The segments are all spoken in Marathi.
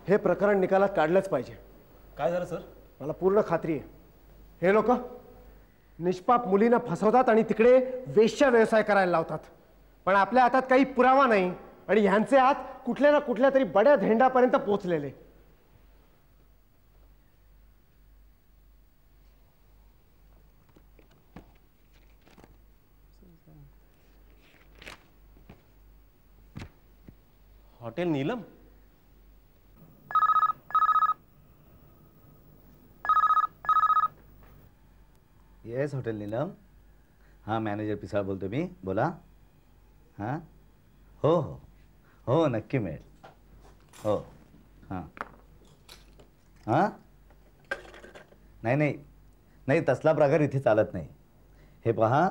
हे प्रकरण निकालात काढलंच पाहिजे. काय झालं सर? मला पूर्ण खात्री आहे हे लोक निष्पाप मुलींना फसवतात आणि तिकडे वेश्या व्यवसाय करायला लावतात. पण आपल्या हातात काही पुरावा नाही आणि ह्यांचे हात कुठल्या ना कुठल्या तरी बड्या धेंडापर्यंत पोहोचलेले. Hotel Neelam. Yes hotel Neelam. हां मॅनेजर पिसाळ बोलतो मी. बोला. हां हो हो हो नक्की मिळेल. हो हां हां नाही नाही नाही तसला प्रकार इथे चालत नाही. हे पहा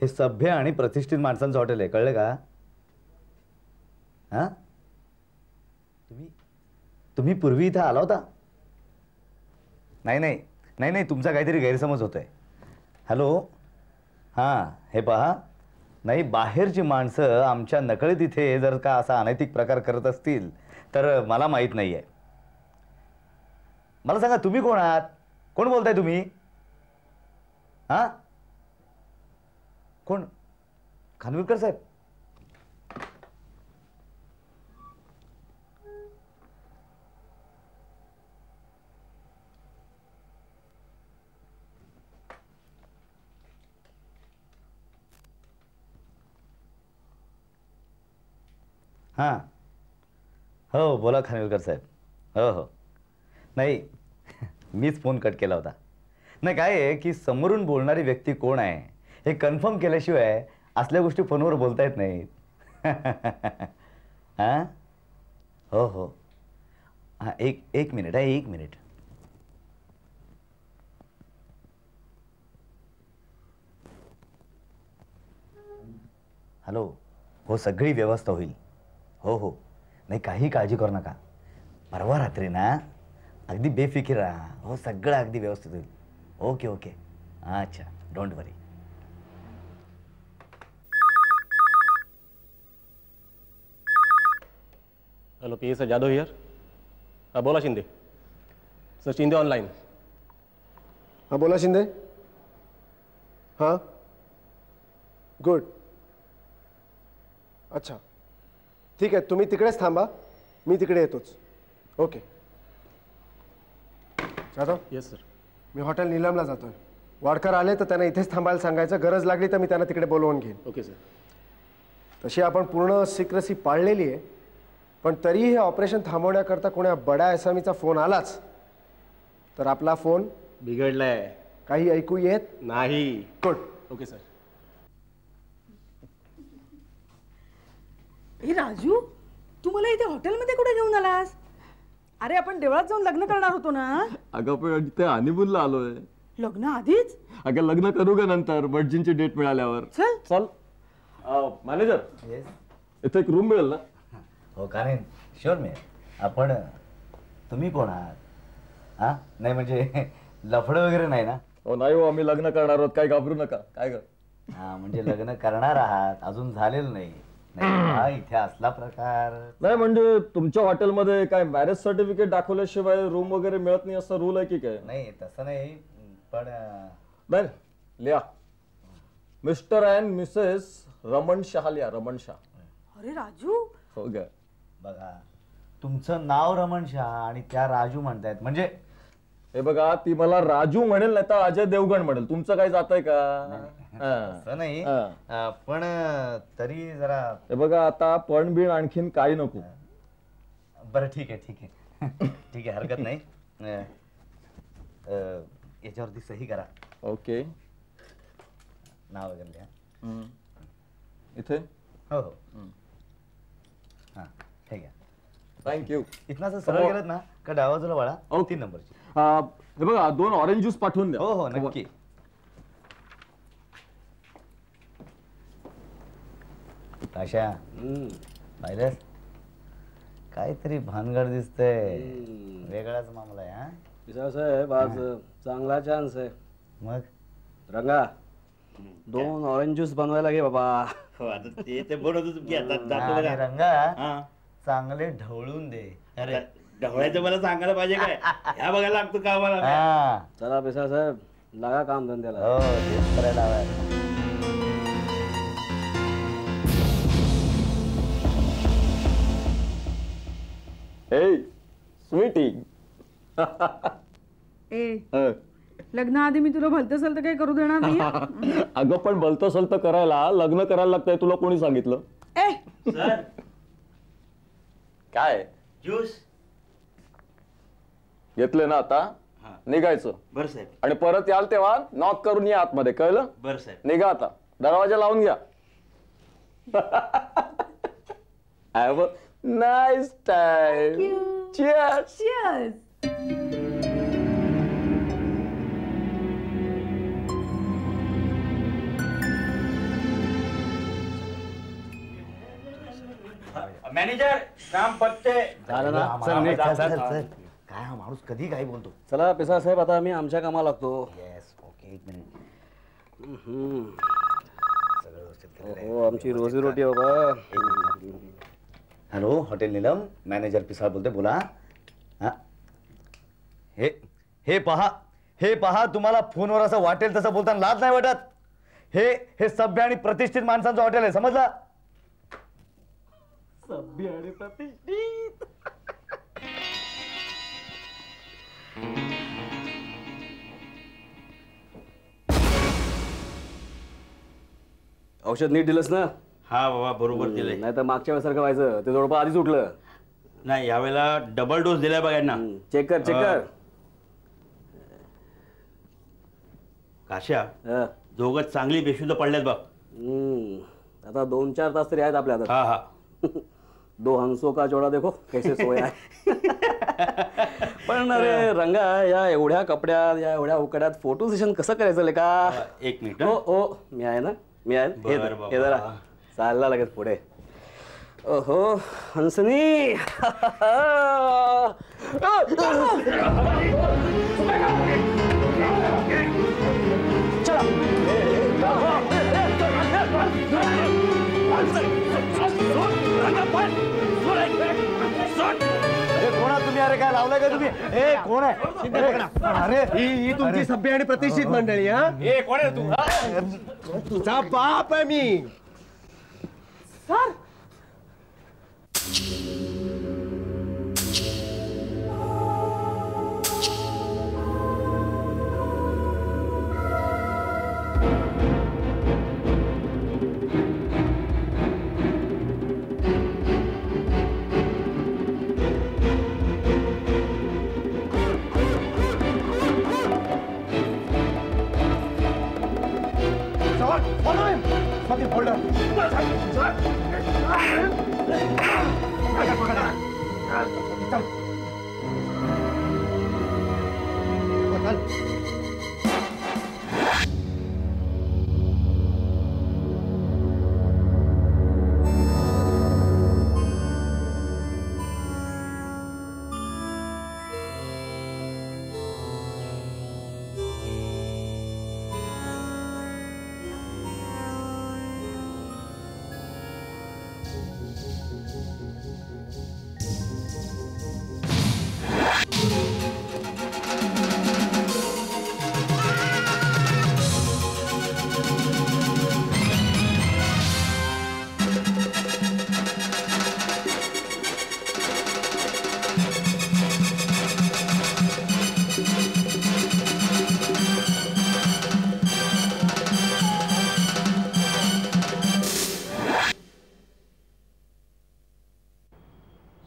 हे सभ्य आणि प्रतिष्ठित माणसांचं हॉटेल आहे कळलं का? हां तुम्ही पूर्वी इथं आला होता? नाही नाही नाही नाही तुमचा काहीतरी गैरसमज होतोय. हॅलो हां हे पहा नाही बाहेरची माणसं आमच्या नकळत इथे जर का असा अनैतिक प्रकार करत असतील तर मला माहीत नाही आहे. मला सांगा तुम्ही कोण आहात? कोण बोलताय तुम्ही? हां कोण? खानविलकर साहेब? हां हो बोला खानविलकर साहेब. हो हो नाही मीच फोन कट केला होता. नाही काय आहे की समोरून बोलणारी व्यक्ती कोण आहे हे कन्फर्म केल्याशिवाय असल्या गोष्टी फोनवर बोलता येत नाहीत. हां हो हो हां एक मिनिट आहे. एक मिनिट. हॅलो हो सगळी व्यवस्था होईल. हो हो नाही काही काळजी करू नका. परवा रात्री ना अगदी बेफिकीर राहा. हो सगळं अगदी व्यवस्थित होईल. ओके ओके अच्छा don't worry. Hello P A sir Jadhav here. हां बोला शिंदे. Sir Shinde online. हां बोला शिंदे. हां गुड. अच्छा ठीक आहे तुम्ही तिकडेच थांबा मी तिकडे येतोच. ओके जाधव. Yes sir. मी हॉटेल नीलमला जातोय. वाडकर आले तर त्यांना इथेच थांबायला सांगायचं. गरज लागली तर मी त्यांना तिकडे बोलवून घेईन. Okay sir. तशी आपण पूर्ण सिक्रेसी पाळलेली आहे पण तरीही हे ऑपरेशन थांबवण्याकरता कोणा बड्या असामीचा फोन आलाच तर आपला फोन बिघडलाय. काही ऐकू येत नाही. गुड. Okay sir. ए राजू तू मला इथे हॉटेलमध्ये कुठे घेऊन आलास? अरे आपण देवळात जाऊन लग्न करणार होतो ना. अगं पण इथे हनीमूनला आलोय. लग्न आधीच? अगं लग्न करू का नंतर भटजींची डेट मिळाल्यावर. चल चल. मॅनेजर इथे एक रूम मिळेल ना? हो का नाही शुअर मिळेल. आपण तुम्ही कोण आहात? हां नाही म्हणजे लफडं वगैरे नाही ना? हो नाही हो आम्ही लग्न करणार आहोत. काय घाबरू नका. काय कर. हां म्हणजे लग्न करणार आहात अजून झालेलं नाही. नाही इथे असला प्रकार नाही म्हणजे तुमच्या हॉटेलमध्ये काय मॅरेज सर्टिफिकेट दाखवल्याशिवाय रूम वगैरे मिळत नाही असा रूल आहे की काय? नाही तसं नाही पण नाही लिहा mister and Mrs Raman Shah लिहा. रमण शहा. अरे राजू हो ग. बघा तुमचं नाव रमण शहा आणि त्या राजू म्हणतायत म्हणजे हे बघा ती मला राजू म्हणेल नाही तर अजय देवगण म्हणेल. तुमचं काय जात आहे का? असं नाही पण तरी जरा हे बघा आता पण बिन आणखीन काही नको. बरं ठीक आहे ठीक आहे ठीक आहे हरकत नाही. याच्यावरती सही करा. ओके. नाव वगैरे लिहा. इथे हो हो हां ठीक आहे. थँक्यू. इथनं असं सरळ गेलं ना का डावा बाजूला वळा. 3 नंबरची. हे बघा 2 ऑरेंज ज्यूस पाठवून द्या. हो हो नक्की. ताशा पाहिलंस काहीतरी भानगड दिसतंय. वेगळाच मामला आहे. हा पिसाळ साहेब आज चांगला चान्स आहे. मग रंगा 2 ऑरेंज ज्यूस बनवायला घे बाबा. हो आता ते बनवतो. रंगा चांगले ढवळून दे. अरे ढवळायचं मला सांगायला पाहिजे काय ह्या बघायला लागतो का मला हा चला पिसाळ साहेब लागा काम धंद्याला. हो तेच करायला हवंय. ए स्वीटी ए लग्नाआधी मी तुला भलतं सलतं काही करू देणार नाही. अगं पण भलतं सलतं करायला लग्न करायला लागतंय तुला कोणी सांगितलं? ए सर काय ज्यूस घेतले ना आता निघायचं बर साहेब आणि परत याल तेव्हा नॉक करून या आतमध्ये कळलं? बर साहेब निघा आता दरवाजा लावून घ्या. Have a nice time. Cheers. Cheers. Manager काम पत्ते झालं ना. चल, नीट चल, चल, चल. काय हा माणूस कधी काय बोलतो. चला पिसाळ साहेब आता आम्ही आमच्या कामाला लागतो. येस ओके एक मिनिट. सगळं व्यवस्थित केलेलं हो आमची रोजी रोटी बाबा. Hello hotel Neelam manager Pisal बोलतोय बोला. हा हे हे पहा तुम्हाला फोनवर असं वाटेल तसं बोलताना लाज नाही वाटत. हे सभ्य आणि प्रतिष्ठित माणसांचं हॉटेल आहे समजलं. सभ्य आणि प्रतिष्ठित. औषध नीट दिलंस ना? हा बाबा बरोबर दिलंय. नाही तर मागच्या वेळेसारखं व्हायचं. ते जवळपास आधीच उठलं. नाही यावेळेला डबल डोस दिलाय बघा ना. चेक कर चेक कर. काश्या हा. दोघं चांगली बेशुद्ध पडल्यात बघ. आता 2-4 तास तरी आहेत आपल्या हातात. हा हा दो हंसों का जोड़ा देखो कैसे सोया है. पण अरे रंगा या एवढ्या कपड्यात या एवढ्या उकड्यात फोटो सेशन कसं करायचं लेका? एक मिनिट हो हो मी आहे ना मी आहे. हे बरं धर, बाबा. हे जरा चालला लगेच पुढे. ओहो हंसनी. अरे कोण आहात तुम्ही. अरे काय लावलंय का तुम्ही. ए कोण आहे. अरे ही तुमची सभ्य आणि प्रतिष्ठित मंडळी. हा ए कोण आहे तू. तुझा बाप आहे मी. सर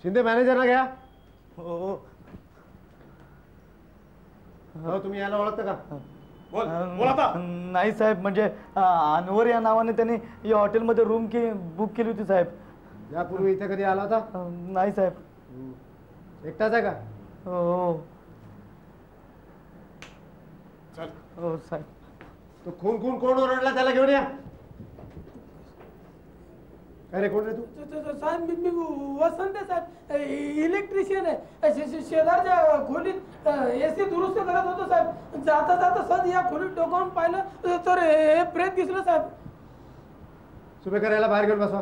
शिंदे मॅनेजरला घ्या. हो तुम्ही याला ओळखता का? नाही साहेब म्हणजे अनवर या नावाने त्यांनी या हॉटेलमध्ये रूम बुक केली होती साहेब. यापूर्वी इथे कधी आला होता? नाही साहेब. एकटाच आहे का? हो हो साहेब. तो खून कोण ओरडला त्याला घेऊन या. काय रे कोण रे तू? साहेब मी वसंत आहे साहेब. इलेक्ट्रिशियन आहे. शेजारच्या खोलीत एसी दुरुस्त करत होतो साहेब. जाता जाता सद या खोलीत डोकावून पाहिलं तर हे प्रेत दिसलं साहेब. सुभेकर याला बाहेर घेऊन बसवा.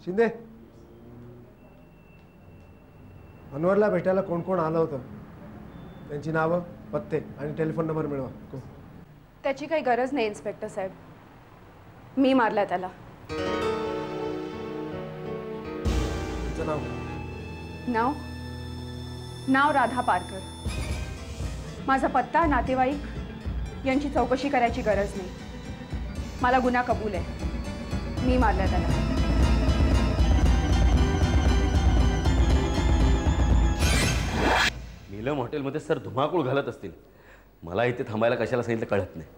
शिंदे, अनवरला भेटायला कोण कोण आलं होतं त्यांची नावं, पत्ते आणि टेलिफोन नंबर मिळवा. को. त्याची काही गरज नाही इन्स्पेक्टर साहेब, मी मारला त्याला. तुमचं नाव? नाव नाव राधा पारकर. माझा पत्ता, नातेवाईक यांची चौकशी करायची गरज नाही. मला गुन्हा कबूल आहे, मी मारला त्याला. नीलम हॉटेलमध्ये सर धुमाकूळ घालत असतील. मला इथे थांबायला कशाला सांगितलं कळत नाही.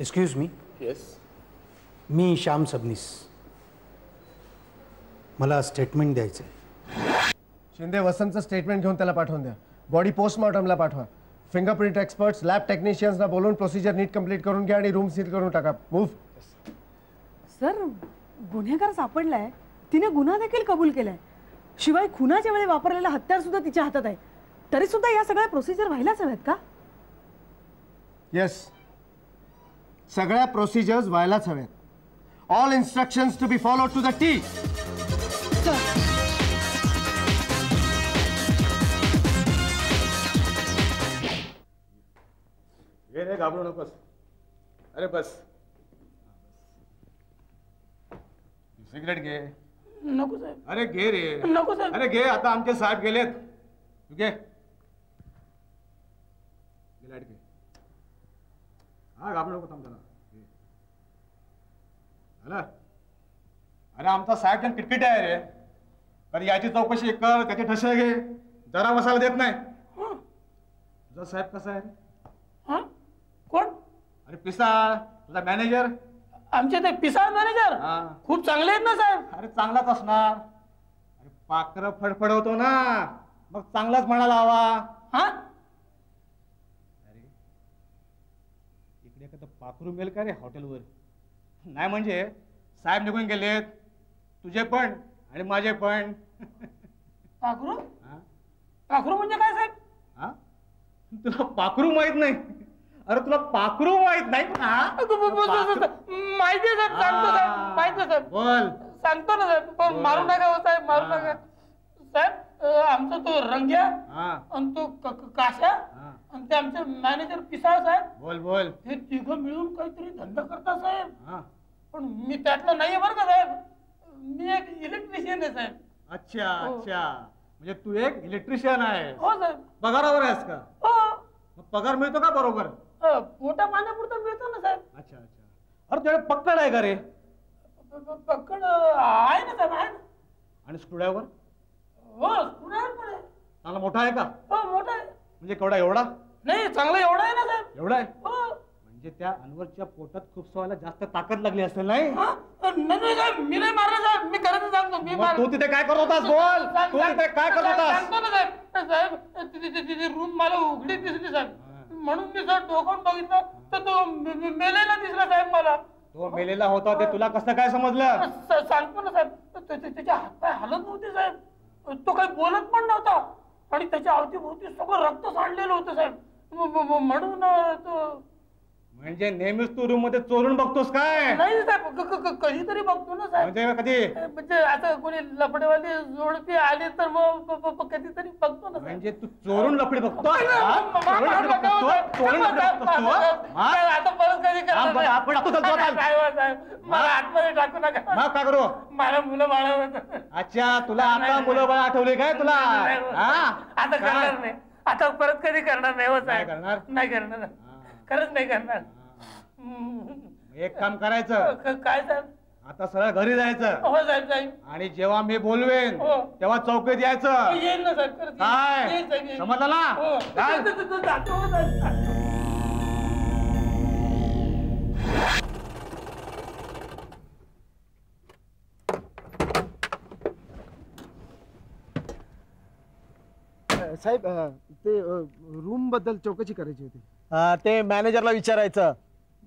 Excuse me. येस. मी श्याम सबनीस. मला स्टेटमेंट द्यायचं आहे. शिंदे, वसंतचं स्टेटमेंट घेऊन त्याला पाठवून द्या. बॉडी पोस्टमॉर्टमला पाठवा. फिंगरप्रिंट एक्सपर्ट्स, लॅब टेक्निशियन्सना बोलून प्रोसिजर नीट कंप्लीट करून घ्या आणि रूम सील करून टाका. मूव्ह. सर, गुन्हेगार सापडलाय, तिने गुन्हा देखील कबूल केलाय. शिवाय खुनाच्या वेळी वापरलेला हत्यार सुद्धा तिच्या हातात आहे. तरी सुद्धा या सगळ्या प्रोसिजर व्हायलाच हव्यात का? येस, सगळ्या प्रोसिजर्स व्हायलाच हव्यात. All instructions to be followed to the T. घे रे, घाबरू नकोस. अरे बस. सिगरेट घे. नको साहेब. अरे घे रे. नको साहेब. अरे घे, आता आमचे साहेब गेलेत. तू घे. लाईट घे. हा, घाबरू नको, थांब जरा. आला. अरे आमचा साहेब जण किटकिट आहे रे. अरे याची चौकशी कर, त्याचे ठसे घे. जरा बसायला देत नाही. तुझा साहेब कसा आहे? हा, कोण? अरे पिसाळ, तुझा मॅनेजर. आमचे ते पिसाळ मॅनेजर खूप चांगले आहेत ना साहेब. अरे चांगलाच असणार. अरे पाखरं फडफडवतो ना, मग चांगलाच म्हणायला हवा. हा, अरे इकडे का पाखरू मेल का रे हॉटेलवर? नाही म्हणजे साहेब निघून गेलेत, तुझे पण आणि माझे पण. पाखरू? पाखरू म्हणजे काय साहेब? हा, तुला पाखरू माहित नाही? अरे तुला पाखरू माहित नाही? माहिती आहे साहेब, सांगतो साहेब, माहिती आहे साहेब. बोल. सांगतो ना साहेब, पण मारू नका हो साहेब, मारू नका साहेब. आमचा तो रंग्या आणि तो काशा आणि ते आमचे मॅनेजर पिसाळ साहेब. बोल बोल. हे तिघं मिळून काहीतरी धंदा करतात साहेब. पण मी त्यातला नाहीये बरं का साहेब. मी एक इलेक्ट्रिशियन आहे साहेब. अच्छा अच्छा, म्हणजे तू एक इलेक्ट्रिशियन आहे? हो साहेब. पगारावर आहेस का? हो. मग पगार मिळतो का बरोबर? पोटा पाण्यापुरतं मिळतो ना साहेब. अच्छा अच्छा. अरे तुझ्याकडे पक्कड आहे का रे? पक्कड आहे ना साहेब, आहे ना. आणि स्टुडिओवर? हो, स्टुडिओवर पण आहे. चांगला मोठा आहे का? हो, मोठा आहे. म्हणजे केवढा? एवढा नाही, चांगला एवढा आहे ना साहेब. एवढा आहे? हो. म्हणजे त्या अनवरच्या पोटात खूप व्हायला जास्त ताकद लागली असेल नाही? नाही साहेब, मी नाही मारला साहेब, मी खरंच सांगतो. मी तू तिथे काय करत होतास? बोल. तू तिथे काय करत होतास? सांगतो ना साहेब. साहेब तिथे रूम मला उघडी दिसली साहेब, म्हणून मी सर डोकावून बघितलं तर तो मेलेला दिसला साहेब मला. तो मेलेला होता ते तुला कसं काय समजलं? सांगतो ना साहेब, त्याचे हातपाय हलत नव्हते साहेब. तो काही बोलत पण नव्हता आणि त्याच्या अवतीभोवती सगळं रक्त सांडलेलं होतं साहेब. म्हणून तो. म्हणजे नेहमीच तू रूम मध्ये चोरून बघतोस काय? नाही साहेब, कधीतरी बघतो ना साहेब. म्हणजे कधी? म्हणजे आता कोणी लफडेवाले जोडपे आले तर मग कधीतरी बघतो ना. म्हणजे तू चोरून लफडे बघतो? आता परत कधी करणार? मला आतमध्ये टाकू नका. मग काय करू? मला मुलं बाळा. अच्छा, तुला आता मुलं बाळ आठवले काय तुला? आता करणार नाही. आता परत कधी करणार नाही हो साहेब. करणार नाही करणार, खरंच नाही करणार. एक काम करायचं. काय साहेब? आता सरळ घरी जायचं. हो साहेब, साहेब. आणि जेव्हा मी बोलवेन तेव्हा चौकीत यायचं. येईल ना साहेब. काय समजलं ना? साहेब, ते रूम बद्दल चौकशी करायची होती. ते मॅनेजरला विचारायचं.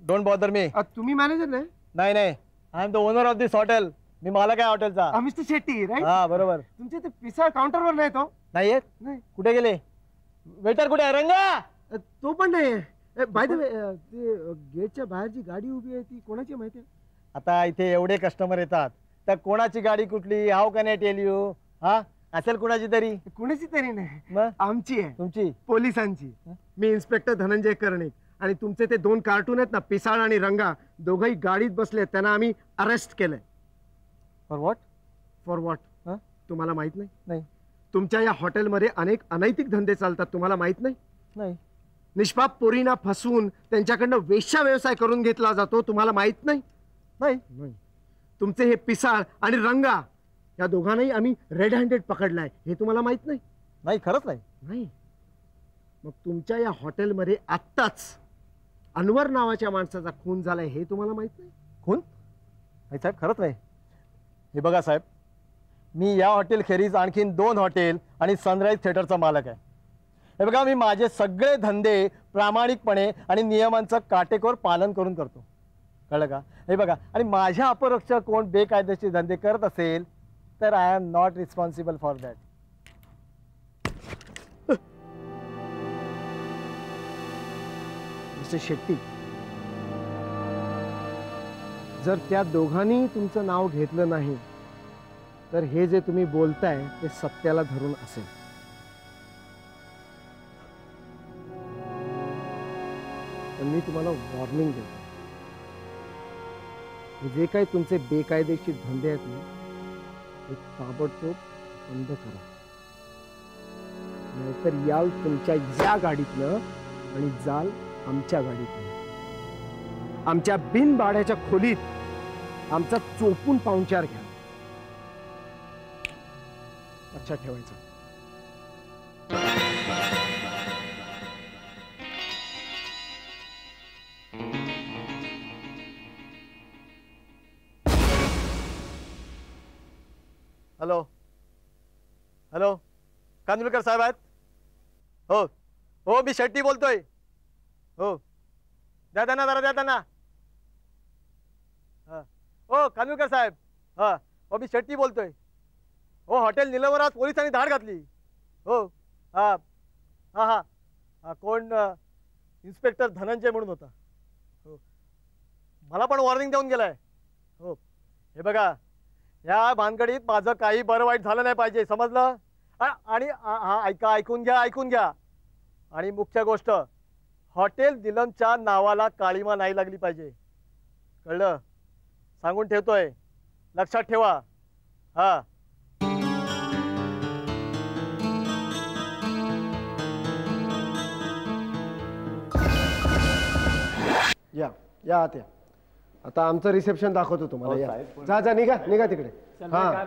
Don't bother me. तुम्ही मॅनेजर नाही? नाही नाही, I am the owner of this hotel. मी मालक आहे हॉटेलचा. Mister Shetty, right? हा बरोबर. तुमचे ते पिसाळ काउंटरवर नाही तो? नाही येत. नाही. कुठे गेले? वेटर कुठे आहे? रंगा तो पण नाही. बाय द वे, ते गेटच्या बाहेर जी गाडी उभी आहे ती कोणाची माहिती आहे? आता इथे एवढे कस्टमर येतात, तर कोणाची गाडी कुठली, how can I tell you? हा असेल कुणाची तरी. कुणाची तरी नाही, मग आमची आहे, तुमची? पोलिसांची. मी इन्स्पेक्टर धनंजय कर्णिक आणि तुमचे ते 2 कार्टून आहेत ना, पिसाळ आणि रंगा, दोघंही गाडीत बसलेत. त्यांना आम्ही अरेस्ट केलंय. For what? फॉर व्हॉट तुम्हाला माहित नाही? नाही. तुमच्या या हॉटेलमध्ये अनेक अनैतिक धंदे चालतात, तुम्हाला माहित नाही? नाही. निष्पाप पोरींना फसवून त्यांच्याकडनं वेश्या व्यवसाय करून घेतला जातो, तुम्हाला माहित नाही? नाही. तुमचे हे पिसाळ आणि रंगा या दोघांनाही आम्ही रेड हँडेड पकडलाय, हे तुम्हाला माहित नाही? नाही, खरंच नाही. नाही. मग तुमच्या या हॉटेलमध्ये आत्ताच अनवर नावाच्या माणसाचा खून झालाय, हे तुम्हाला माहित नाही? खून? नाही साहेब, खरंच नाही. हे बघा साहेब, मी या हॉटेल खेरीज आणखीन 2 हॉटेल आणि सनराईज थिएटरचा मालक आहे. हे बघा, मी माझे सगळे धंदे प्रामाणिकपणे आणि नियमांचं काटेकोर पालन करून करतो, कळलं का? हे बघा, आणि माझ्या अपरोक्ष कोण बेकायदेशीर धंदे करत असेल तर I am not responsible for that. Mister Shetty, जर त्या दोघांनी तुमचं नाव घेतलं नाही तर हे जे तुम्ही बोलताय ते सत्याला धरून असेल. पण मी तुम्हाला वॉर्निंग देतो, जे काही तुमचे बेकायदेशीर धंदे आहेत ना, ते ताबडतोब बंद करा, नाहीतर याल तुमच्या या गाडीतनं आणि जाल आमच्या गाडीतनं. आमच्या बिनभाड्याच्या खोलीत आमचा चोपून पाहुणचार घ्या. अच्छा ठेवायचं. हॅलो हॅलो, कांदुलकर साहेब आहेत? हो हो, मी शेट्टी बोलतोय. हो, द्या त्यांना जरा, द्या त्यांना. हां, हो कांदुलकर साहेब. हां, हो मी शेट्टी बोलतोय. हो, हॉटेल निलमवर आज पोलिसांनी धाड घातली. हो, हां हां हां हां, कोण? इन्स्पेक्टर धनंजय म्हणून होता. हो, मला पण वॉर्निंग देऊन गेलाय. हो, हे बघा, या भानगडीत माझं काही बरं वाईट झालं नाही पाहिजे, समजलं? आणि हा ऐका, ऐकून घ्या. आणि मुख्य गोष्ट, हॉटेल निलमच्या नावाला काळीमा नाही लागली पाहिजे, कळलं? सांगून ठेवतोय, लक्षात ठेवा. हा, या या आत या. आता आमचं रिसेप्शन दाखवतो तुम्हाला. या, जा जा, निघा निघा तिकडे. हा,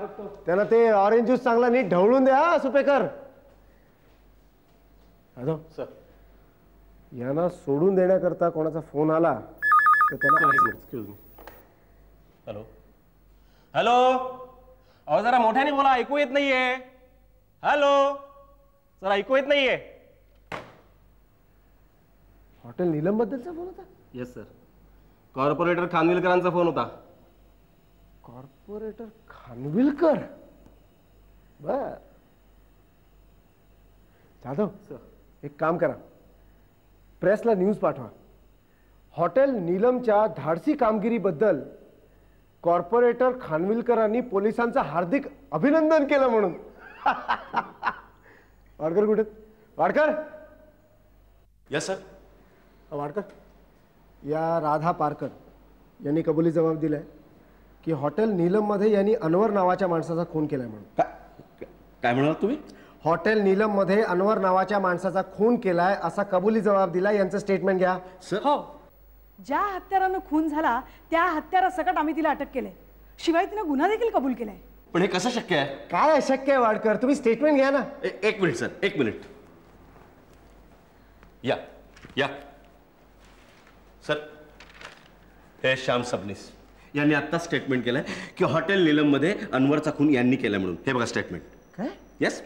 त्यांना ते ऑरेंज ज्यूस चांगला नीट ढवळून द्या, सुपेकर. सर, यांना सोडून देण्याकरता कोणाचा फोन आला तर त्याला. Excuse me. हॅलो हॅलो, अहो जरा मोठ्याने बोला, ऐकू येत नाहीये. हॅलो सर, ऐकू येत नाहीये. हॉटेल नीलम बद्दलचा फोन होता? येस सर, कॉर्पोरेटर खानविलकरांचा फोन होता. कॉर्पोरेटर खानविलकर? बर. जाधव सर, एक काम करा, प्रेसला न्यूज पाठवा. हॉटेल नीलमच्या धाडसी कामगिरीबद्दल कॉर्पोरेटर खानविलकरांनी पोलिसांचं हार्दिक अभिनंदन केलं म्हणून. वाडकर कुठे? वाडकर. Yes sir. वाडकर, या राधा पारकर यांनी कबुली जबाब दिलाय की हॉटेल नीलममध्ये यांनी अनवर नावाच्या माणसाचा खून केलाय म्हणून. काय म्हणाल तुम्ही? हॉटेल नीलममध्ये अनवर नावाच्या माणसाचा खून केलाय असा कबुली जबाब दिला. यांचं स्टेटमेंट घ्या. सर, हो, ज्या हत्यारानं खून झाला त्या हत्यारासकट आम्ही तिला अटक केले, शिवाय तिने गुन्हा देखील कबूल केलाय. पण हे कसं शक्य आहे? काय अशक्य आहे वाडकर? तुम्ही स्टेटमेंट घ्या ना. एक मिनिट सर, एक मिनिट. या या सर, हे श्याम सबनीस यांनी आत्ता स्टेटमेंट केलंय की हॉटेल नीलममध्ये अनवरचा खून यांनी केला म्हणून. हे बघा स्टेटमेंट. काय? येस.